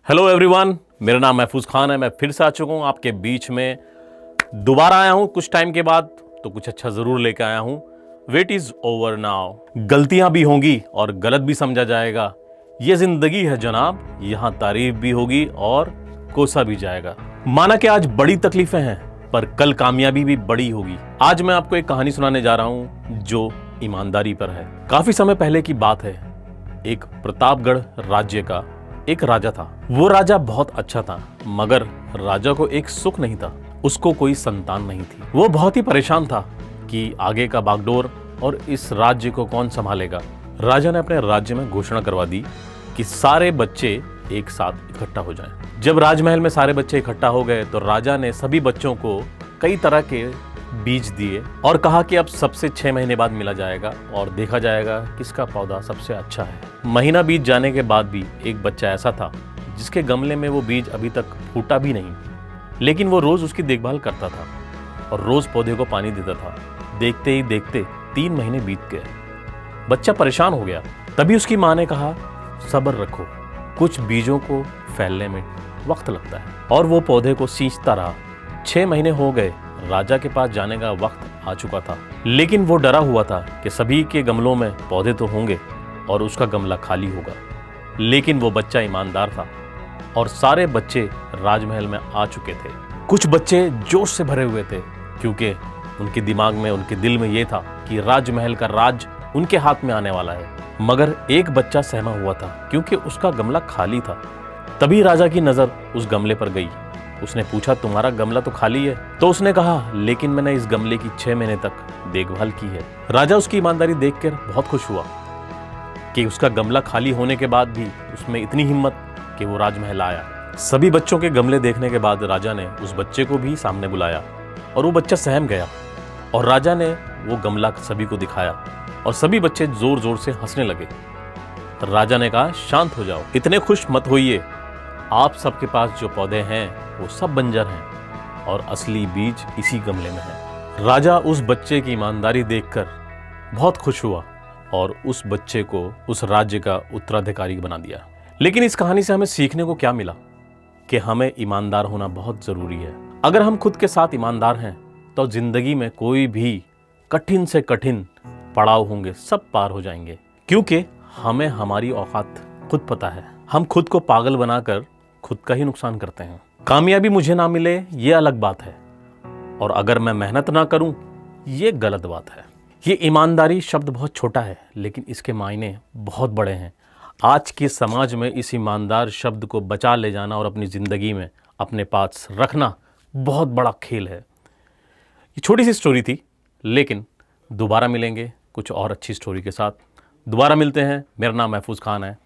Hello everyone, मेरा नाम महफूज खान है। मैं फिर से आ चुका हूँ आपके बीच में। दोबारा आया हूँ कुछ टाइम के बाद, तो कुछ अच्छा ज़रूर लेकर आया हूँ। Wait is over now. गलतियाँ भी होंगी और गलत भी समझा जाएगा। ये ज़िंदगी है जनाब, यहाँ तारीफ भी होगी और कोसा भी जाएगा। माना कि आज बड़ी तकलीफें हैं, पर कल कामयाबी भी बड़ी होगी। आज मैं आपको एक कहानी सुनाने जा रहा हूँ जो ईमानदारी पर है। काफ़ी समय पहले की बात है। एक प्रतापगढ़ राज्य का एक राजा था। वो राजा बहुत अच्छा था, मगर राजा को एक सुख नहीं था। उसको कोई संतान नहीं थी। वो बहुत ही परेशान था कि आगे का बागडोर और इस राज्य को कौन संभालेगा। राजा ने अपने राज्य में घोषणा करवा दी कि सारे बच्चे एक साथ इकट्ठा हो जाएं। जब राजमहल में सारे बच्चे इकट्ठा हो गए तो राजा ने सभी बच्चों को कई तरह के बीज दिए और कहा कि अब सबसे 6 महीने बाद मिला जाएगा और देखा जाएगा किसका पौधा सबसे अच्छा है। महीना बीत जाने के बाद भी एक बच्चा ऐसा था जिसके गमले में वो बीज अभी तक फूटा भी नहीं, लेकिन वो रोज उसकी देखभाल करता था और रोज पौधे को पानी देता था। देखते ही देखते 3 महीने बीत गए। बच्चा परेशान हो गया। तभी उसकी माँ ने कहा, सब्र रखो, कुछ बीजों को फैलने में वक्त लगता है। और वो पौधे को सींचता रहा। 6 महीने हो गए। राजा के पास जाने का वक्त आ चुका था, लेकिन वो डरा हुआ था कि सभी के गमलों में पौधे तो होंगे और उसका गमला खाली होगा। लेकिन वो बच्चा ईमानदार था और सारे बच्चे राजमहल में आ चुके थे। कुछ बच्चे जोश से भरे हुए थे क्योंकि उनके दिमाग में, उनके दिल में ये था कि राजमहल का राज उनके हाथ में आने वाला है। मगर एक बच्चा सहमा हुआ था क्योंकि उसका गमला खाली था। तभी राजा की नजर उस गमले पर गई। उसने पूछा, तुम्हारा गमला तो खाली है? तो उसने कहा, लेकिन मैंने इस गमले की 6 महीने तक देखभाल की है। राजा उसकी ईमानदारी देखकर बहुत खुश हुआ कि उसका गमला खाली होने के बाद भी उसमें इतनी हिम्मत कि वो राजमहल आया। सभी बच्चों के गमले देखने के बाद राजा ने उस बच्चे को भी सामने बुलाया और वो बच्चा सहम गया और राजा ने वो गमला सभी को दिखाया और सभी बच्चे जोर जोर से हंसने लगे। राजा ने कहा, शांत हो जाओ, इतने खुश मत होइए। आप सबके पास जो पौधे हैं वो सब बंजर हैं और असली बीज इसी गमले में है। राजा उस बच्चे की ईमानदारी देखकर बहुत खुश हुआ और उस बच्चे को उस राज्य का उत्तराधिकारी बना दिया। लेकिन इस कहानी से हमें सीखने को क्या मिला कि हमें ईमानदार होना बहुत जरूरी है। अगर हम खुद के साथ ईमानदार हैं तो जिंदगी में कोई भी कठिन से कठिन पड़ाव होंगे, सब पार हो जाएंगे, क्योंकि हमें हमारी औकात खुद पता है। हम खुद को पागल बनाकर खुद का ही नुकसान करते हैं। कामयाबी मुझे ना मिले ये अलग बात है, और अगर मैं मेहनत ना करूं ये गलत बात है। ये ईमानदारी शब्द बहुत छोटा है, लेकिन इसके मायने बहुत बड़े हैं। आज के समाज में इस ईमानदार शब्द को बचा ले जाना और अपनी ज़िंदगी में अपने पास रखना बहुत बड़ा खेल है। ये छोटी सी स्टोरी थी, लेकिन दोबारा मिलेंगे कुछ और अच्छी स्टोरी के साथ। दोबारा मिलते हैं। मेरा नाम महफूज खान है।